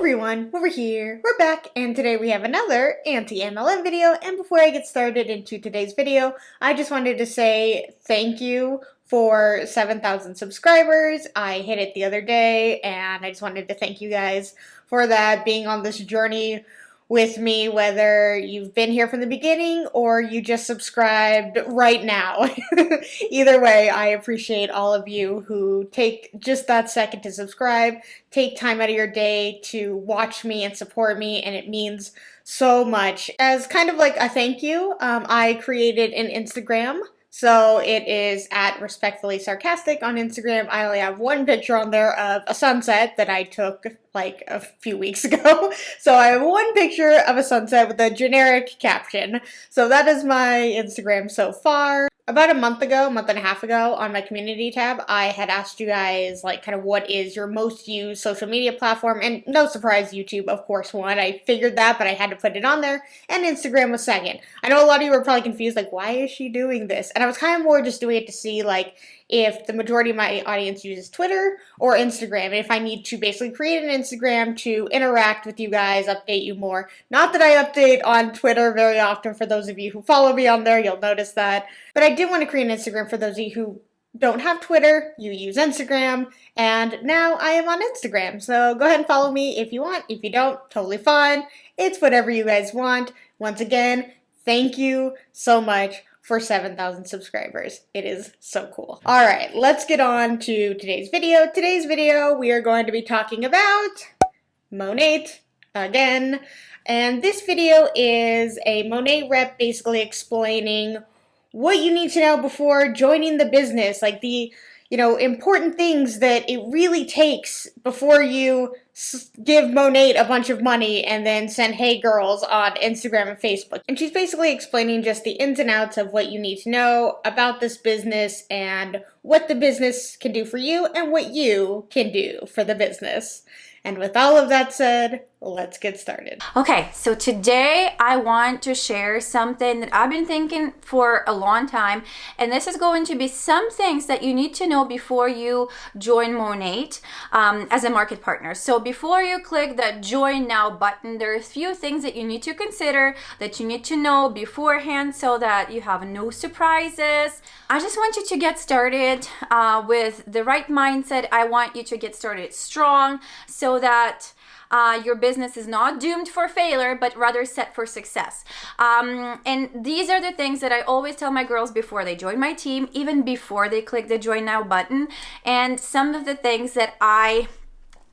Everyone, we're here, we're back, and today we have another anti-MLM video. And before I get started into today's video, I just wanted to say thank you for 7,000 subscribers. I hit it the other day, and I just wanted to thank you guys for that, being on this journey with me, whether you've been here from the beginning or you just subscribed right now. Either way, I appreciate all of you who take just that second to subscribe, take time out of your day to watch me and support me, and it means so much. As kind of like a thank you, I created an Instagram. So it is at Respectfully Sarcastic on Instagram. I only have one picture on there of a sunset that I took like a few weeks ago. So I have one picture of a sunset with a generic caption. So that is my Instagram so far. About a month and a half ago, on my community tab, I had asked you guys, like, kind of what is your most used social media platform, and no surprise, YouTube, of course, won. I figured that, but I had to put it on there, and Instagram was second. I know a lot of you were probably confused, like, why is she doing this? And I was kind of more just doing it to see, like, if the majority of my audience uses Twitter or Instagram, and if I need to basically create an Instagram to interact with you guys, update you more. Not that I update on Twitter very often. For those of you who follow me on there, you'll notice that. But I did want to create an Instagram for those of you who don't have Twitter, you use Instagram, and now I am on Instagram. So go ahead and follow me if you want. If you don't, totally fine. It's whatever you guys want. Once again, thank you so much for 7,000 subscribers. It is so cool. All right, let's get on to today's video. Today's video, we are going to be talking about MONAT again. And this video is a MONAT rep basically explaining what you need to know before joining the business, like the important things that it really takes before you give MONAT a bunch of money and then send hey girls on Instagram and Facebook. And she's basically explaining just the ins and outs of what you need to know about this business and what the business can do for you and what you can do for the business. And with all of that said, let's get started. Okay, so today I want to share something that I've been thinking for a long time, and this is going to be some things that you need to know before you join MONAT as a market partner. So before you click that join now button, there are a few things that you need to consider, that you need to know beforehand so that you have no surprises. I just want you to get started with the right mindset. I want you to get started strong so that your business is not doomed for failure, but rather set for success. And these are the things that I always tell my girls before they join my team, even before they click the join now button, and some of the things that I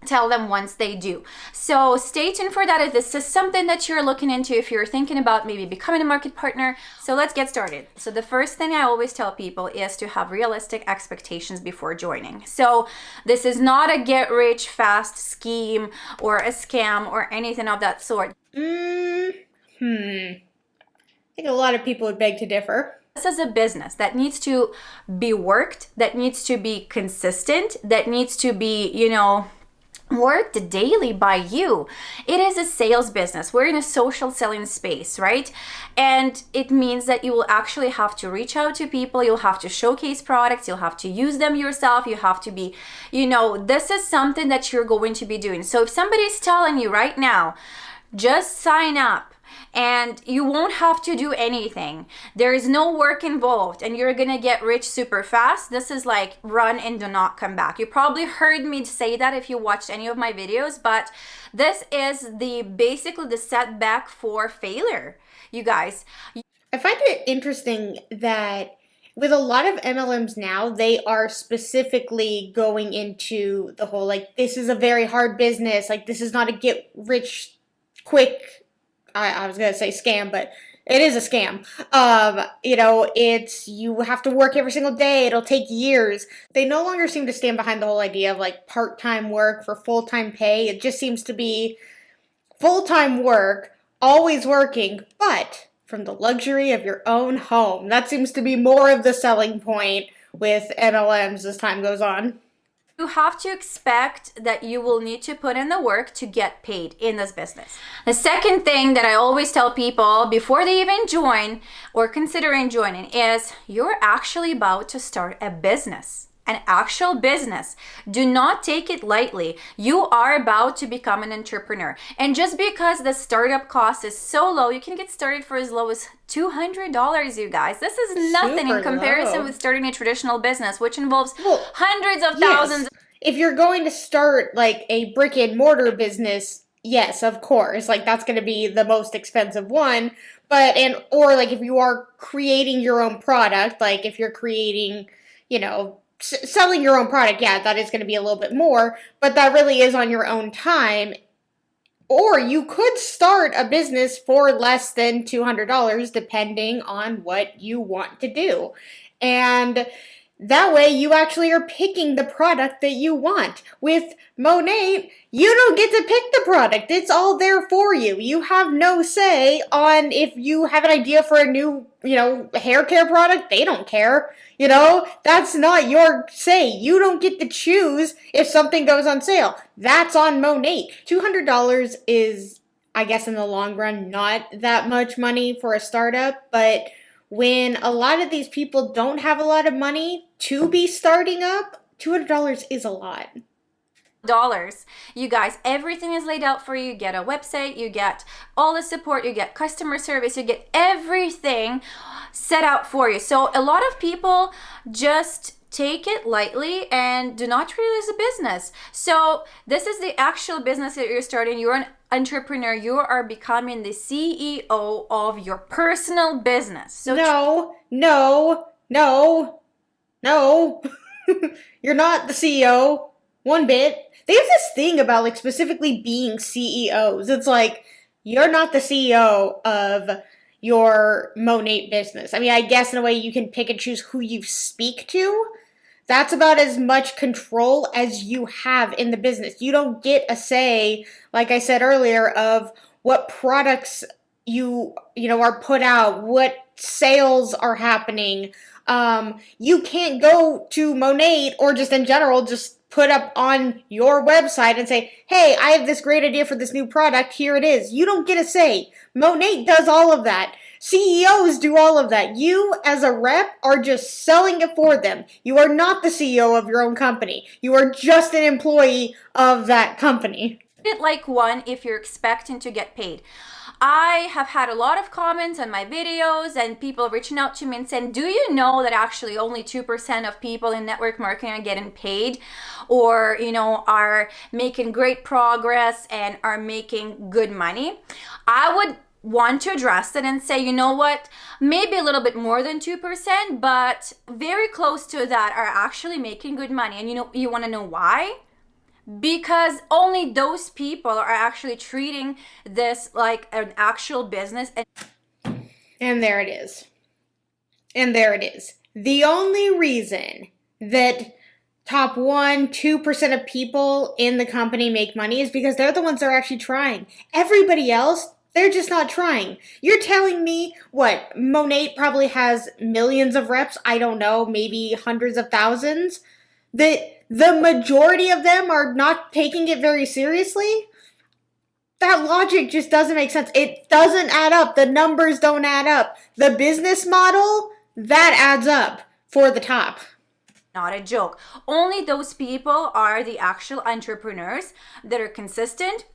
tell them once they do. So stay tuned for that if this is something that you're looking into, if you're thinking about maybe becoming a market partner. So let's get started. So the first thing I always tell people is to have realistic expectations before joining. So this is not a get rich fast scheme or a scam or anything of that sort. I think a lot of people would beg to differ. This is a business that needs to be worked, that needs to be consistent, that needs to be, worked daily by you. It is a sales business. We're in a social selling space, right? And it means that you will actually have to reach out to people. You'll have to showcase products. You'll have to use them yourself. You have to be, this is something that you're going to be doing. So if somebody's telling you right now, just sign up, and you won't have to do anything, there is no work involved, and you're gonna get rich super fast, this is like run and do not come back. You probably heard me say that if you watched any of my videos, but this is basically the setback for failure, you guys. I find it interesting that with a lot of MLMs now, they are specifically going into the whole, like, this is a very hard business, like, this is not a get rich quick, I was going to say scam, but it is a scam. You have to work every single day. It'll take years. They no longer seem to stand behind the whole idea of like part-time work for full-time pay. It just seems to be full-time work, always working, but from the luxury of your own home. That seems to be more of the selling point with MLMs as time goes on. You have to expect that you will need to put in the work to get paid in this business. The second thing that I always tell people before they even join or considering joining is you're actually about to start a business. an actual business. Do not take it lightly. You are about to become an entrepreneur. And just because the startup cost is so low, you can get started for as low as $200, you guys. This is nothing in comparison with starting a traditional business, which involves hundreds of thousands. If you're going to start like a brick and mortar business, yes, of course, like that's going to be the most expensive one. But, or like if you are creating your own product, like if you're creating, selling your own product, yeah, that is going to be a little bit more, but that really is on your own time. Or you could start a business for less than $200 depending on what you want to do. And that way you actually are picking the product that you want. With MONAT, you don't get to pick the product. It's all there for you. You have no say on if you have an idea for a new, hair care product. They don't care. That's not your say. You don't get to choose if something goes on sale. That's on MONAT. $200 is, I guess in the long run, not that much money for a startup, but when a lot of these people don't have a lot of money to be starting up, $200 is a lot. You guys, everything is laid out for you. You get a website, you get all the support, you get customer service, you get everything set out for you. So a lot of people just take it lightly and do not treat it as a business. So this is the actual business that you're starting. You're an entrepreneur. You are becoming the CEO of your personal business. So No. You're not the CEO one bit. They have this thing about like specifically being CEOs. It's like, you're not the CEO of your MONAT business. I mean, I guess in a way you can pick and choose who you speak to. That's about as much control as you have in the business. You don't get a say, like I said earlier, of what products you are put out, what sales are happening. You can't go to MONAT or just in general just put up on your website and say, hey, I have this great idea for this new product. Here it is. You don't get a say. MONAT does all of that. CEOs do all of that. You, as a rep, are just selling it for them. You are not the CEO of your own company. You are just an employee of that company. It like one if you're expecting to get paid. I have had a lot of comments on my videos and people reaching out to me and saying, do you know that actually only 2% of people in network marketing are getting paid or, are making great progress and are making good money? I would want to address it and say, you know what, maybe a little bit more than 2%, but very close to that are actually making good money. And you want to know why? Because only those people are actually treating this like an actual business. And there it is. The only reason that top 1-2% of people in the company make money is because they're the ones that are actually trying. Everybody else, they're just not trying. You're telling me, what, MONAT probably has millions of reps, I don't know, maybe hundreds of thousands, that the majority of them are not taking it very seriously? That logic just doesn't make sense. It doesn't add up. The numbers don't add up. The business model, that adds up for the top. Not a joke. Only those people are the actual entrepreneurs that are consistent,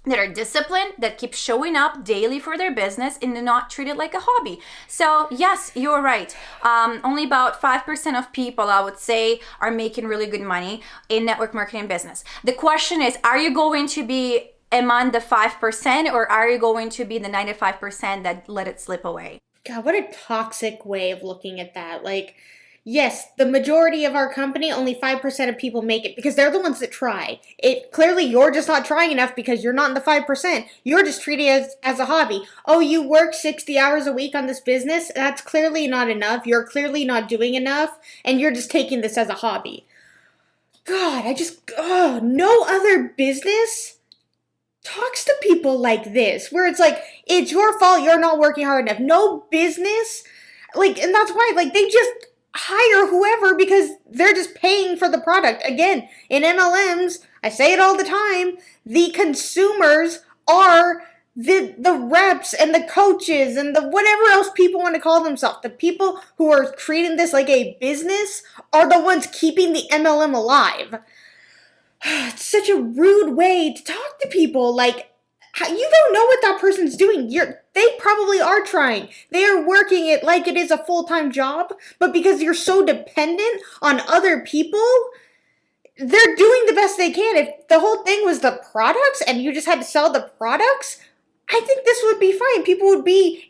that are disciplined, that keep showing up daily for their business and do not treat it like a hobby. So yes, you're right. Only about 5% of people, I would say, are making really good money in network marketing business. The question is, are you going to be among the 5% or are you going to be the 95% that let it slip away? God, what a toxic way of looking at that. Like, yes, the majority of our company, only 5% of people make it because they're the ones that try. Clearly, you're just not trying enough because you're not in the 5%. You're just treating it as a hobby. Oh, you work 60 hours a week on this business? That's clearly not enough. You're clearly not doing enough, and you're just taking this as a hobby. God, no other business talks to people like this, where it's like, it's your fault you're not working hard enough. No business, and that's why, they just hire whoever because they're just paying for the product. Again, in MLMs, I say it all the time, the consumers are the reps and the coaches and the whatever else people want to call themselves, the people who are treating this like a business are the ones keeping the MLM alive. It's such a rude way to talk to people. Like, you don't know what that person's doing. They probably are trying. They are working it like it is a full-time job, but because you're so dependent on other people, they're doing the best they can. If the whole thing was the products and you just had to sell the products, I think this would be fine. People would be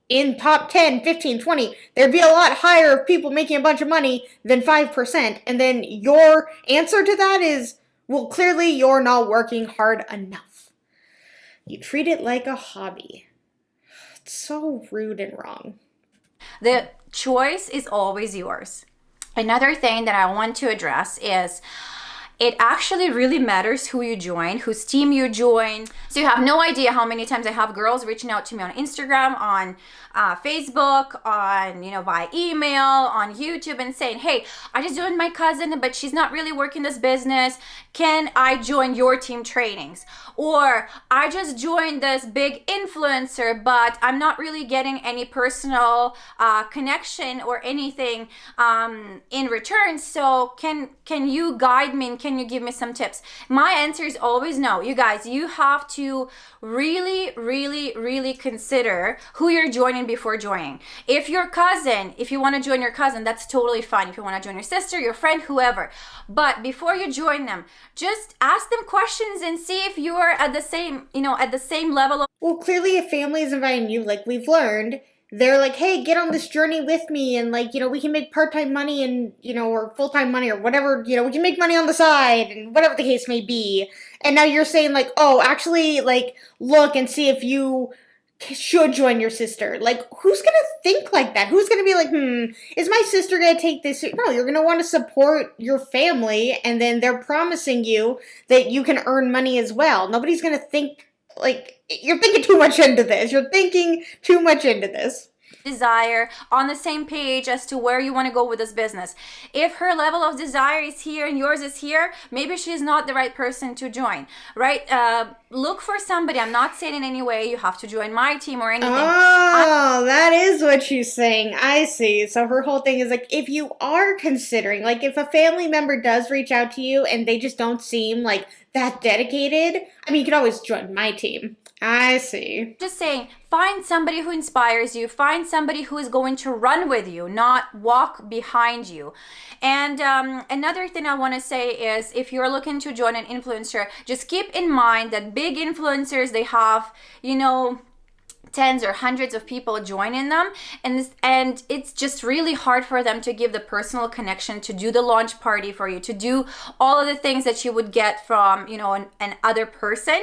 in top 10, 15, 20. There'd be a lot higher of people making a bunch of money than 5%. And then your answer to that is, well, clearly you're not working hard enough. You treat it like a hobby. It's so rude and wrong. The choice is always yours. Another thing that I want to address is it actually really matters who you join, whose team you join. So you have no idea how many times I have girls reaching out to me on Instagram, on Facebook, on, by email, on YouTube, and saying, hey, I just joined my cousin, but she's not really working this business. Can I join your team trainings? Or I just joined this big influencer, but I'm not really getting any personal connection or anything in return. So can you guide me and can you give me some tips? My answer is always no. You guys, you have to really, really, really consider who you're joining before joining. If your cousin, if you want to join your cousin, that's totally fine. If you want to join your sister, your friend, whoever. But before you join them, just ask them questions and see if you're at the same, at the same level. Well, clearly if family is inviting you, like we've learned, they're like, hey, get on this journey with me and we can make part-time money and, or full-time money or whatever, we can make money on the side and whatever the case may be. And now you're saying like, oh, actually look and see if you should join your sister. Like, who's going to think like that? Who's going to be like, is my sister going to take this? No, you're going to want to support your family and then they're promising you that you can earn money as well. Nobody's going to think you're thinking too much into this. You're thinking too much into this. Desire on the same page as to where you want to go with this business. If her level of desire is here and yours is here, maybe she's not the right person to join, right? Look for somebody. I'm not saying in any way you have to join my team or anything. Oh, that is what she's saying. I see. So her whole thing is like, if you are considering, like if a family member does reach out to you and they just don't seem like that dedicated, I mean, you could always join my team. I see. Just saying, find somebody who inspires you. Find somebody who is going to run with you, not walk behind you. And another thing I want to say is if you're looking to join an influencer, just keep in mind that big influencers, they have, tens or hundreds of people joining them, and it's just really hard for them to give the personal connection, to do the launch party for you, to do all of the things that you would get from an other person.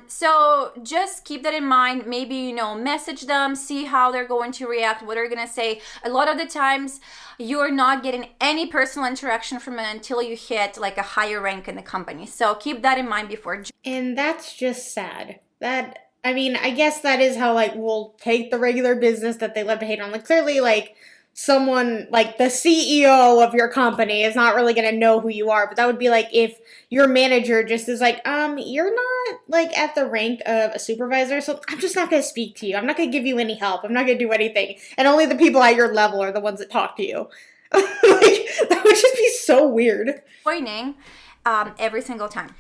So just keep that in mind. Maybe message them, see how they're going to react, what they're gonna say. A lot of the times you're not getting any personal interaction from it until you hit like a higher rank in the company. So keep that in mind before. And that's just sad. I guess that is how, we'll take the regular business that they love to hate on. Clearly, someone, the CEO of your company is not really going to know who you are. But that would be if your manager just is you're not, at the rank of a supervisor, so I'm just not going to speak to you. I'm not going to give you any help. I'm not going to do anything. And only the people at your level are the ones that talk to you. That would just be so weird. Joining every single time.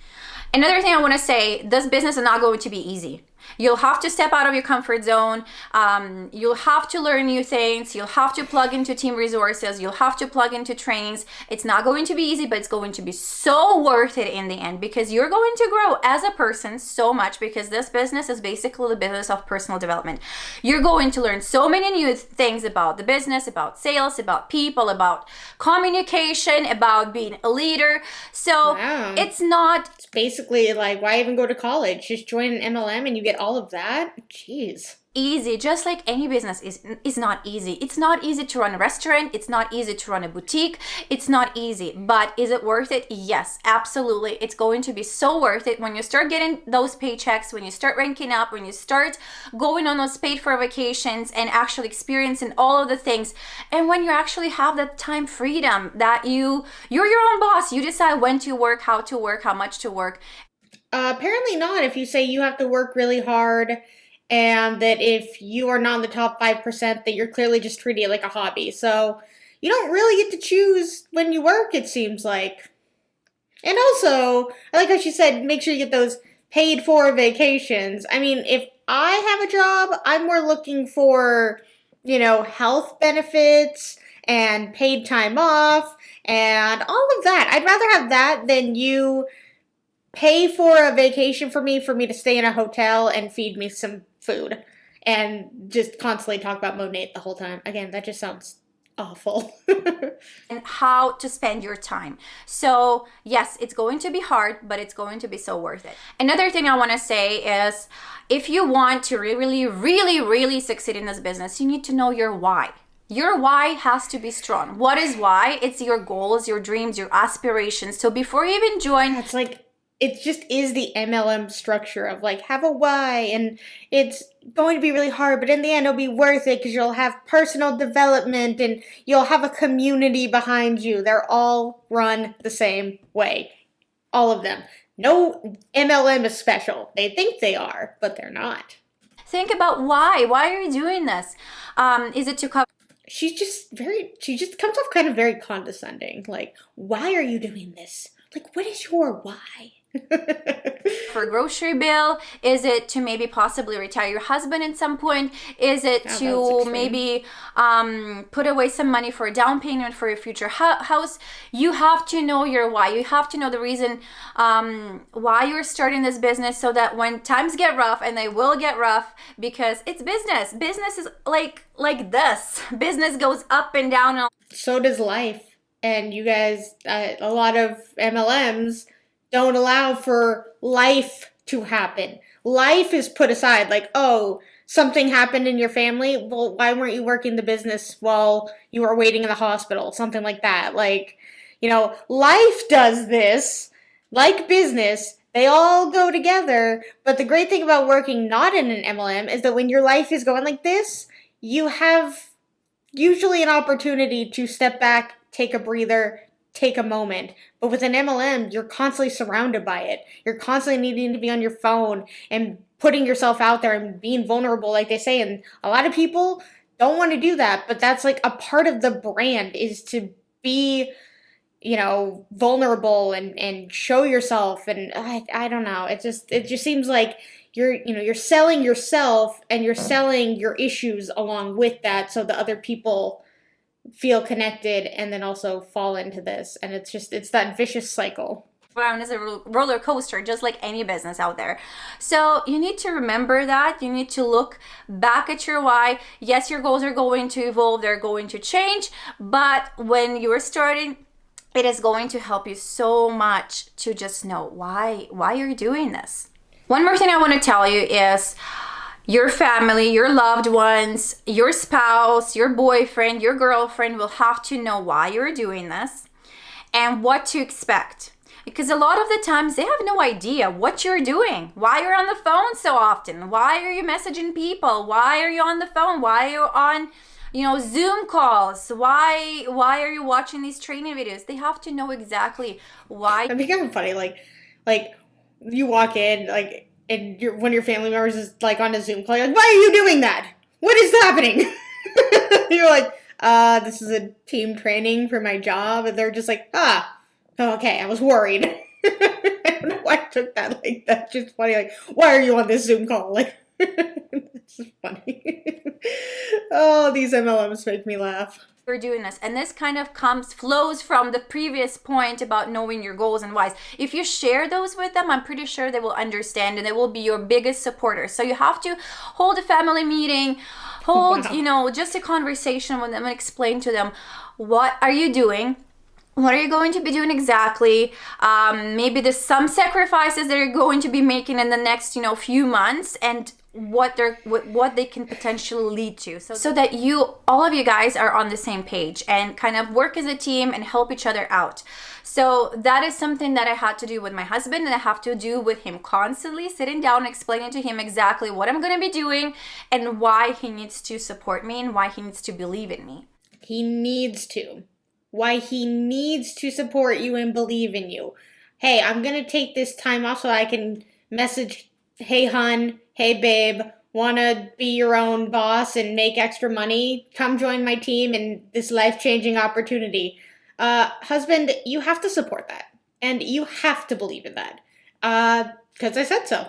Another thing I want to say, this business is not going to be easy. You'll have to step out of your comfort zone. You'll have to learn new things. You'll have to plug into team resources. You'll have to plug into trainings. It's not going to be easy, but it's going to be so worth it in the end because you're going to grow as a person so much because this business is basically the business of personal development. You're going to learn so many new things about the business, about sales, about people, about communication, about being a leader. So wow. It's basically why even go to college? Just join an MLM and you get all of that? Jeez. Easy, just like any business is not easy. It's not easy to run a restaurant. It's not easy to run a boutique. It's not easy, but is it worth it? Yes, absolutely. It's going to be so worth it when you start getting those paychecks, when you start ranking up, when you start going on those paid for vacations and actually experiencing all of the things. And when you actually have that time freedom that you're your own boss. You decide when to work, how much to work. Apparently not. If you say you have to work really hard and that if you are not in the top 5%, that you're clearly just treating it like a hobby. So you don't really get to choose when you work, it seems like. And also, I like how she said, make sure you get those paid for vacations. I mean, if I have a job, I'm more looking for, health benefits and paid time off and all of that. I'd rather have that than you pay for a vacation for me to stay in a hotel and feed me some food and just constantly talk about MONAT the whole time. Again, that just sounds awful. And how to spend your time. So yes, it's going to be hard, but it's going to be so worth it. Another thing I want to say is if you want to really, really, really succeed in this business, you need to know your why. Your why has to be strong. What is why? It's your goals, your dreams, your aspirations. So before you even join, It's like, it just is the MLM structure of like, have a why, and it's going to be really hard, but in the end, it'll be worth it because you'll have personal development and you'll have a community behind you. They're all run the same way. All of them. No MLM is special. They think they are, but they're not. think about why. Why are you doing this? Is it to cover She just comes off kind of very condescending. Like, why are you doing this? Like, what is your why? for a grocery bill? Is it to maybe possibly retire your husband at some point? Is it Yeah, that's to extreme. maybe put away some money for a down payment for your future house? You have to know your why. You have to know the reason why you're starting this business, so that when times get rough, and they will get rough, because it's business. Business is like this. Business goes up and down. So does life. And you guys, a lot of MLMs don't allow for life to happen. Life is put aside. Like, oh, something happened in your family. Well, why weren't you working the business while you were waiting in the hospital? Something like that. Like, life does this. Like business, they all go together. But the great thing about working not in an MLM is that when your life is going like this, you have usually an opportunity to step back, take a breather, take a moment. But with an MLM, you're constantly surrounded by it. You're constantly needing to be on your phone and putting yourself out there and being vulnerable, like they say. And a lot of people don't want to do that, but that's like a part of the brand, is to be, vulnerable and show yourself. And I don't know. It just seems like you're selling yourself and you're selling your issues along with that, so the other people feel connected and then also fall into this, and it's that vicious cycle. Around as a roller coaster, just like any business out there. So you need to remember that. You need to look back at your why. Yes, your goals are going to evolve, they're going to change, but when you're starting, it is going to help you so much to just know why you're doing this. One more thing I want to tell you is your family, your loved ones, your spouse, your boyfriend, your girlfriend will have to know why you're doing this and what to expect. Because a lot of the times they have no idea what you're doing, why you're on the phone so often, why are you messaging people, why are you on the phone, why are you on Zoom calls, why are you watching these training videos. They have to know exactly why. It'd be kind of funny, like you walk in, like, and one of your family members is like on a Zoom call. You're like, why are you doing that? What is happening? You're like, this is a team training for my job, and they're just like, oh, okay, I was worried. I don't know why I took that like that. Just funny, like, why are you on this Zoom call? Like, it's just funny. Oh, these MLMs make me laugh. We're doing this, and this kind of flows from the previous point about knowing your goals and whys. If you share those with them, I'm pretty sure they will understand, and they will be your biggest supporters. So you have to hold a family meeting, hold Wow. just a conversation with them and explain to them, what are you doing, what are you going to be doing exactly. Maybe there's some sacrifices that you're going to be making in the next few months, and what they can potentially lead to, so that all of you guys are on the same page and kind of work as a team and help each other out. So that is something that I had to do with my husband, and I have to do with him, constantly sitting down and explaining to him exactly what I'm going to be doing and why he needs to support me and why he needs to believe in me. He needs to. Why he needs to support you and believe in you. hey, I'm gonna take this time off so I can message, hey hun, hey babe, wanna be your own boss and make extra money? Come join my team in this life-changing opportunity. Husband, you have to support that. And you have to believe in that. Because I said so.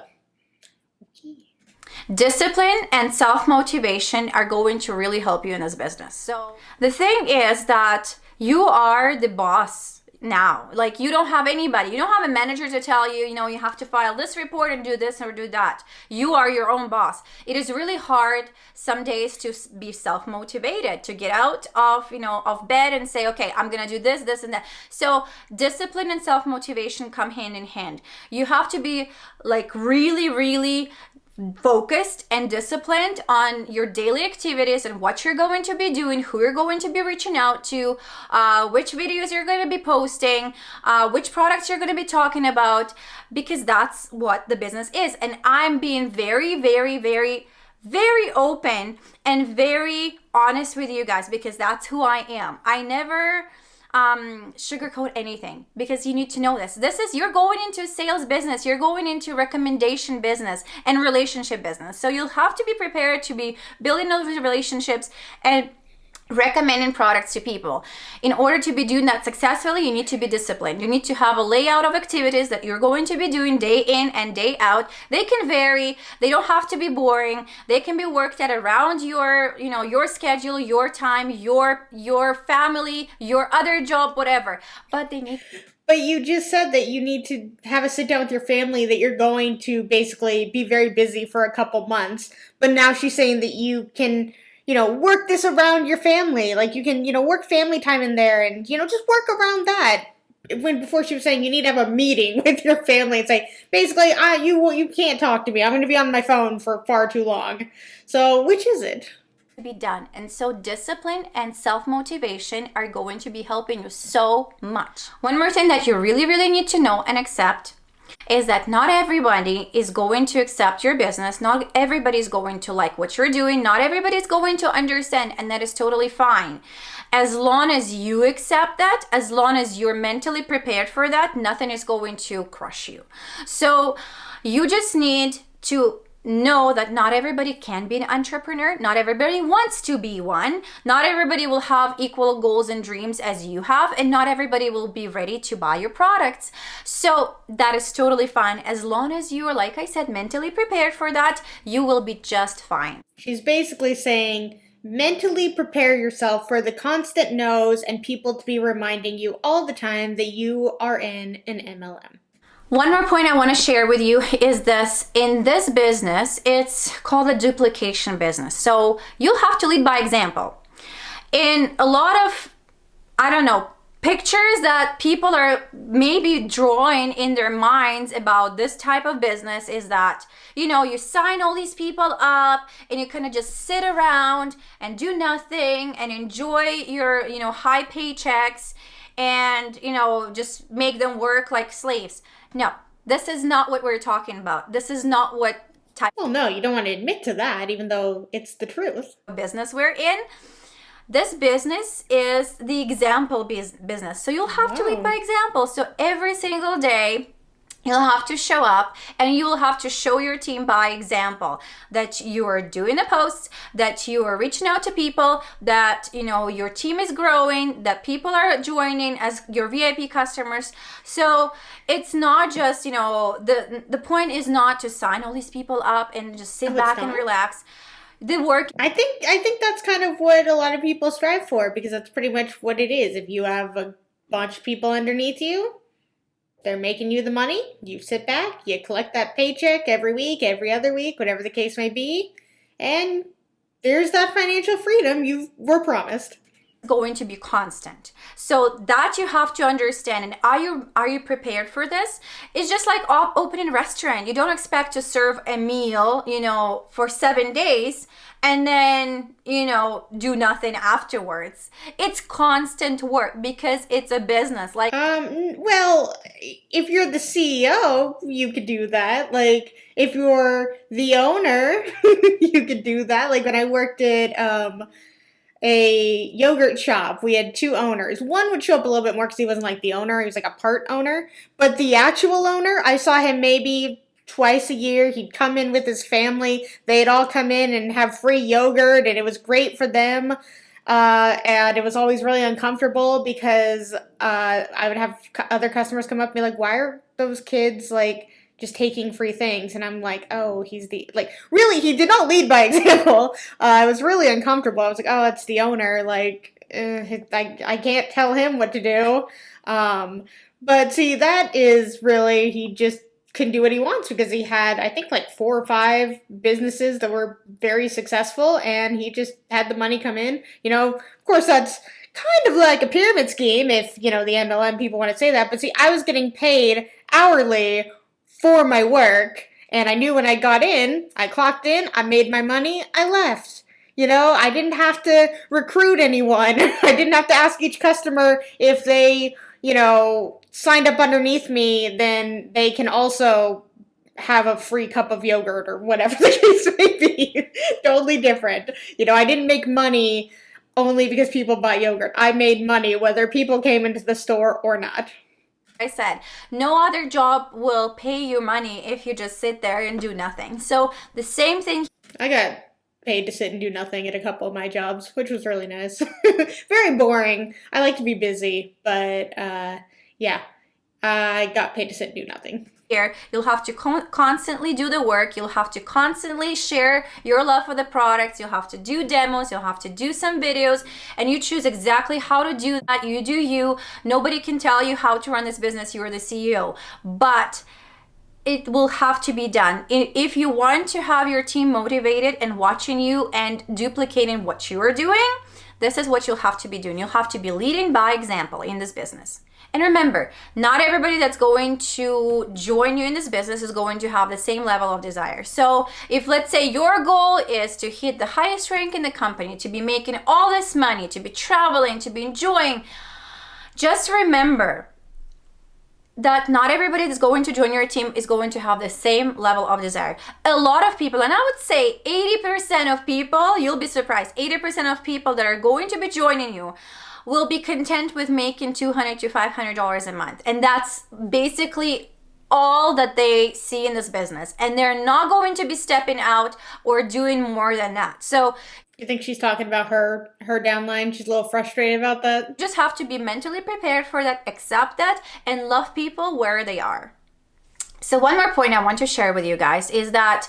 Discipline and self-motivation are going to really help you in this business. So the thing is that you are the boss now. Like, you don't have anybody. You don't have a manager to tell you, you have to file this report and do this or do that. You are your own boss. It is really hard some days to be self-motivated, to get out of bed and say, okay, I'm going to do this, this, and that. So discipline and self-motivation come hand in hand. You have to be like really, really focused and disciplined on your daily activities and what you're going to be doing, who you're going to be reaching out to, which videos you're going to be posting, which products you're going to be talking about, because that's what the business is. And I'm being very, very, very, very open and very honest with you guys, because that's who I am. I never sugarcoat anything, because you need to know you're going into sales business, you're going into recommendation business and relationship business. So you'll have to be prepared to be building those relationships and recommending products to people. In order to be doing that successfully, you need to be disciplined. You need to have a layout of activities that you're going to be doing day in and day out. They can vary. They don't have to be boring. They can be worked at around your schedule, your time, your family, your other job, whatever. But they need. But you just said that you need to have a sit down with your family, that you're going to basically be very busy for a couple months. But now she's saying that you can, work this around your family. Like, you can, work family time in there and, just work around that. Before she was saying you need to have a meeting with your family and say, basically, you can't talk to me. I'm going to be on my phone for far too long. So, which is it? Be done. And so discipline and self-motivation are going to be helping you so much. One more thing that you really, really need to know and accept is that not everybody is going to accept your business. Not everybody is going to like what you're doing. Not everybody is going to understand, and that is totally fine. As long as you accept that, as long as you're mentally prepared for that, nothing is going to crush you. So you just need to know that not everybody can be an entrepreneur. Not everybody wants to be one. Not everybody will have equal goals and dreams as you have, and not everybody will be ready to buy your products. So that is totally fine. As long as you are, like I said, mentally prepared for that, you will be just fine. She's basically saying, mentally prepare yourself for the constant no's and people to be reminding you all the time that you are in an MLM. One more point I want to share with you is this. In this business, it's called a duplication business. So you'll have to lead by example. In a lot of, pictures that people are maybe drawing in their minds about this type of business is that, you sign all these people up and you kind of just sit around and do nothing and enjoy your, high paychecks and, just make them work like slaves. No, this is not what we're talking about. This is not what type. Well, no, you don't want to admit to that, even though it's the truth. Business we're in. This business is the example business. So you'll have to lead by example. So every single day, you'll have to show up and you will have to show your team by example that you are doing the posts, that you are reaching out to people, that your team is growing, that people are joining as your VIP customers. So it's not just, the point is not to sign all these people up and just sit back and relax. The work. I think that's kind of what a lot of people strive for, because that's pretty much what it is. If you have a bunch of people underneath you, they're making you the money. You sit back, you collect that paycheck every week, every other week, whatever the case may be, and there's that financial freedom you were promised. Going to be constant. So that you have to understand. And are you prepared for this? It's just like opening a restaurant. You don't expect to serve a meal, for 7 days and then, do nothing afterwards. It's constant work because it's a business. Like, well, if you're the CEO, you could do that. Like, if you're the owner, you could do that. Like when I worked at a yogurt shop. We had two owners. One would show up a little bit more because he wasn't like the owner, he was like a part owner. But the actual owner, I saw him maybe twice a year. He'd come in with his family. They'd all come in and have free yogurt, and it was great for them. And it was always really uncomfortable because I would have other customers come up and be like, why are those kids like just taking free things? And I'm like, oh, he's the, like, really, he did not lead by example. I was really uncomfortable. I was like, oh, it's the owner. Like, I can't tell him what to do. But see, that is really, he just can do what he wants because he had, I think, like 4 or 5 businesses that were very successful, and he just had the money come in. You know, of course, that's kind of like a pyramid scheme if, you know, the MLM people want to say that. But see, I was getting paid hourly for my work, and I knew when I got in, I clocked in, I made my money, I left. You know, I didn't have to recruit anyone. I didn't have to ask each customer if they, you know, signed up underneath me, then they can also have a free cup of yogurt or whatever the case may be. Totally different. You know, I didn't make money only because people bought yogurt. I made money whether people came into the store or not. I said, no other job will pay you money if you just sit there and do nothing. So the same thing. I got paid to sit and do nothing at a couple of my jobs, which was really nice. Very boring. I like to be busy, but yeah, I got paid to sit and do nothing. Here, you'll have to constantly do the work. You'll have to constantly share your love for the products. You'll have to do demos. You'll have to do some videos, and you choose exactly how to do that. You do you. Nobody can tell you how to run this business. You are the CEO, but it will have to be done. If you want to have your team motivated and watching you and duplicating what you are doing, this is what you'll have to be doing. You'll have to be leading by example in this business. And remember, not everybody that's going to join you in this business is going to have the same level of desire. So if, let's say, your goal is to hit the highest rank in the company, to be making all this money, to be traveling, to be enjoying, just remember that not everybody that's going to join your team is going to have the same level of desire. A lot of people, and I would say 80% of people, you'll be surprised, 80% of people that are going to be joining you will be content with making $200 to $500 a month. And that's basically all that they see in this business. And they're not going to be stepping out or doing more than that. So you think she's talking about her downline? She's a little frustrated about that? You just have to be mentally prepared for that, accept that, and love people where they are. So one more point I want to share with you guys is that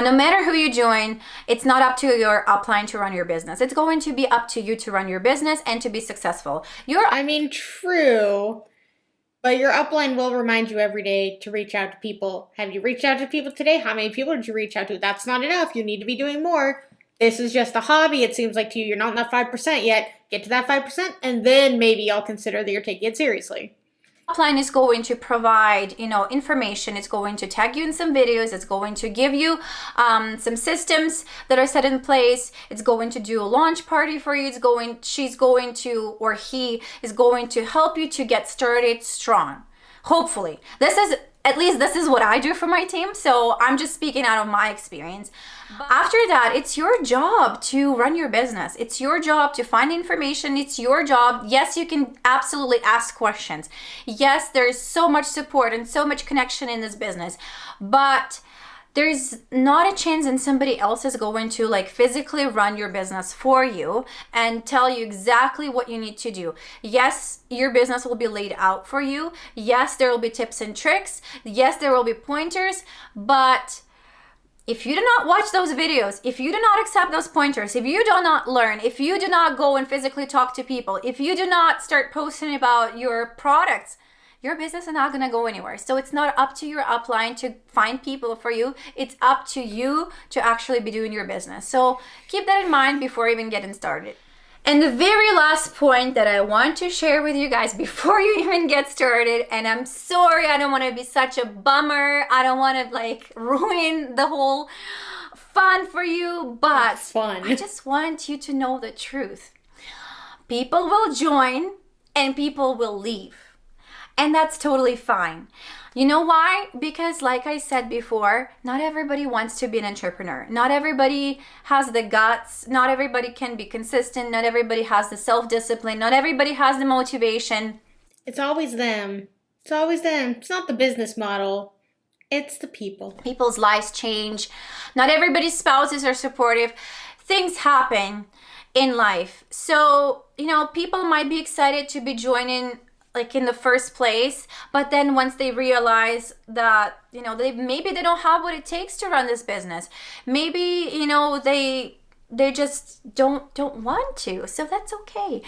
no matter who you join, it's not up to your upline to run your business. It's going to be up to you to run your business and to be successful. I mean, true, but your upline will remind you every day to reach out to people. Have you reached out to people today? How many people did you reach out to? That's not enough. You need to be doing more. This is just a hobby, it seems like to you. You're not in that 5% yet. Get to that 5%, and then maybe I'll consider that you're taking it seriously. Upline is going to provide, information. It's going to tag you in some videos. It's going to give you some systems that are set in place. It's going to do a launch party for you. She's going to, or he is going to help you to get started strong. Hopefully, at least this is what I do for my team. So I'm just speaking out of my experience. But after that, it's your job to run your business. It's your job to find information. It's your job. Yes, you can absolutely ask questions. Yes, there's so much support and so much connection in this business, but there's not a chance that somebody else is going to physically run your business for you and tell you exactly what you need to do. Yes, your business will be laid out for you. Yes, there will be tips and tricks. Yes, there will be pointers, but if you do not watch those videos, if you do not accept those pointers, if you do not learn, if you do not go and physically talk to people, if you do not start posting about your products, your business is not going to go anywhere. So it's not up to your upline to find people for you. It's up to you to actually be doing your business. So keep that in mind before even getting started. And the very last point that I want to share with you guys before you even get started, and I'm sorry, I don't want to be such a bummer. I don't want to ruin the whole fun for you, but fun. I just want you to know the truth. People will join and people will leave. And that's totally fine. You know why? Because like I said before, not everybody wants to be an entrepreneur. Not everybody has the guts. Not everybody can be consistent. Not everybody has the self-discipline. Not everybody has the motivation. It's always them. It's always them. It's not the business model. It's the people. People's lives change. Not everybody's spouses are supportive. Things happen in life. So, you know, people might be excited to be joining like in the first place, but then once they realize that, you know, maybe they don't have what it takes to run this business, maybe, you know, they just don't want to. So that's okay.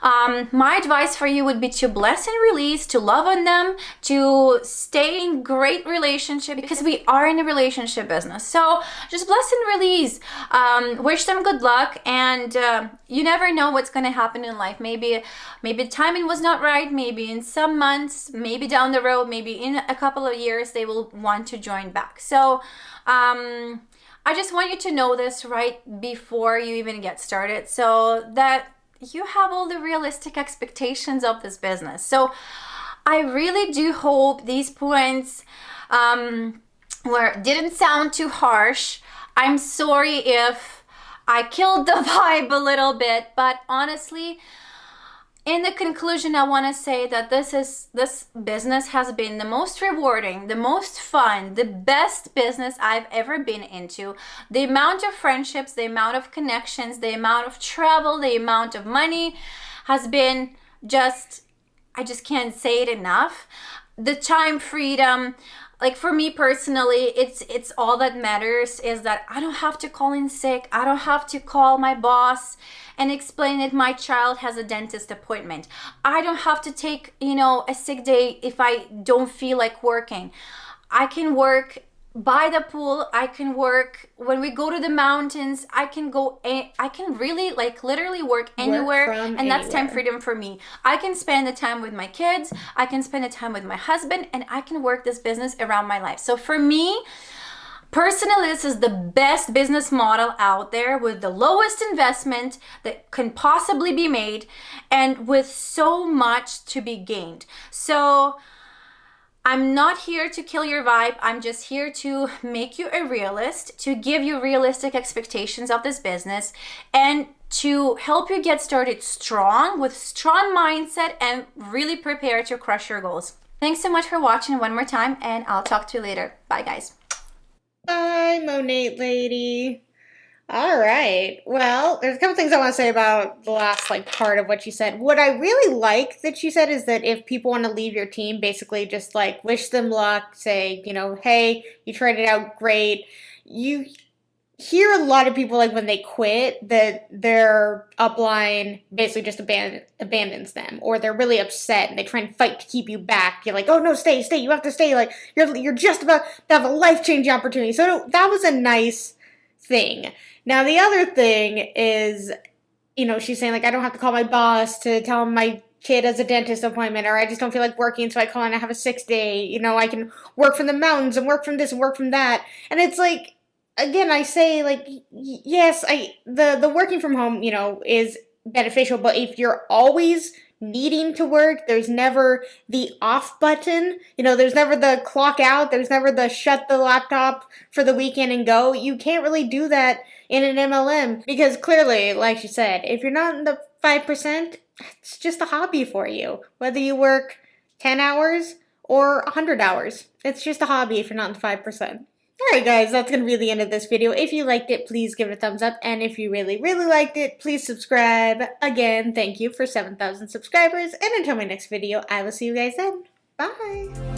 My advice for you would be to bless and release, to love on them, to stay in great relationship, because we are in a relationship business. So just bless and release. Wish them good luck, and you never know what's going to happen in life. Maybe the timing was not right. Maybe in some months, maybe down the road, maybe in a couple of years, they will want to join back. So I just want you to know this right before you even get started, so that you have all the realistic expectations of this business. So I really do hope these points didn't sound too harsh. I'm sorry if I killed the vibe a little bit, but honestly, in the conclusion, I want to say that this business has been the most rewarding, the most fun, the best business I've ever been into. The amount of friendships, the amount of connections, the amount of travel, the amount of money has been I just can't say it enough. The time freedom, like for me personally, it's all that matters, is that I don't have to call in sick. I don't have to call my boss and explain that my child has a dentist appointment. I don't have to take, you know, a sick day if I don't feel like working. I can work by the pool. I can work when we go to the mountains. I can really like literally work anywhere, and that's time freedom for me. I can spend the time with my kids. I can spend the time with my husband, and I can work this business around my life. So for me, personally, this is the best business model out there, with the lowest investment that can possibly be made, and with so much to be gained. So I'm not here to kill your vibe. I'm just here to make you a realist, to give you realistic expectations of this business, and to help you get started strong, with strong mindset, and really prepare to crush your goals. Thanks so much for watching one more time, and I'll talk to you later. Bye, guys. Bye, MONAT lady. All right. Well, there's a couple things I want to say about the last part of what you said. What I really like that you said is that if people want to leave your team, basically just wish them luck, say, you know, hey, you tried it out, great. You hear a lot of people when they quit that their upline basically just abandons them, or they're really upset and they try and fight to keep you back. You're like, oh no, stay, you have to stay. You're just about to have a life-changing opportunity. So that was a nice thing. Now the other thing is, you know, she's saying I don't have to call my boss to tell him my kid has a dentist appointment, or I just don't feel like working, so I call and I have a 6-day. You know, I can work from the mountains and work from this and work from that. And it's again, I say yes, the working from home, you know, is beneficial, but if you're always needing to work, there's never the off button, you know, there's never the clock out, there's never the shut the laptop for the weekend and go. You can't really do that in an MLM, because clearly, like she said, if you're not in the 5%, it's just a hobby for you. Whether you work 10 hours or 100 hours, it's just a hobby if you're not in the 5%. Alright guys, that's going to be the end of this video. If you liked it, please give it a thumbs up. And if you really, really liked it, please subscribe. Again, thank you for 7,000 subscribers. And until my next video, I will see you guys then. Bye!